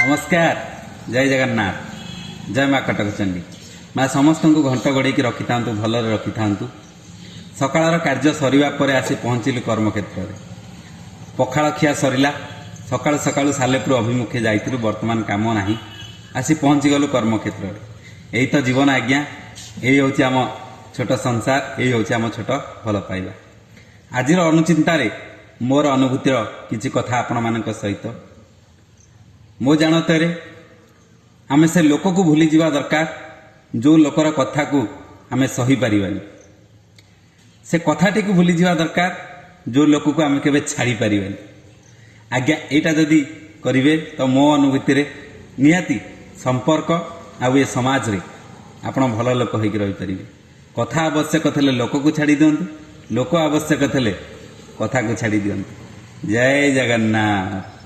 नमस्कार जय जगन्नाथ जय माँ कटक चंडी माँ समस्त को घंट गड़े रखी था भलरे रखी था सकाळ कार्य सरिबा परे आसी पहुँचलु कर्मक्षेत्र में पखाड़ खिया सरला सकाळु सकाळु सालेपुर अभिमुखे जाइलु वर्तमान काम ना आसी पहुँची गलु कर्मक्षेत्र में यही तो जीवन आज्ञा यही हूँ आम छोट संसार यही हूँ आम छोट भल पाइबा आज अनुचिंतार मोर अनुभूतिर किसी कथा आपण मान सहित मो जानते आम से लोक को भूली जावा दरकार जो लोकर कथा को आम सही पारिबानी से कथाटी को भूली जावा दरकार जो लोक को आम केबे छाड़ी पारिबानी आज्ञा एटा जदि करिवे तो मो अनुभूति रे निहाती संपर्क आ ये समाज रे आपण भल लोक होइक रहि परिबे कथा आवश्यक थले लोक को छाड़ी दियंतु लोक आवश्यक थले कथा को छाड़ी दियंतु जय जगन्नाथ।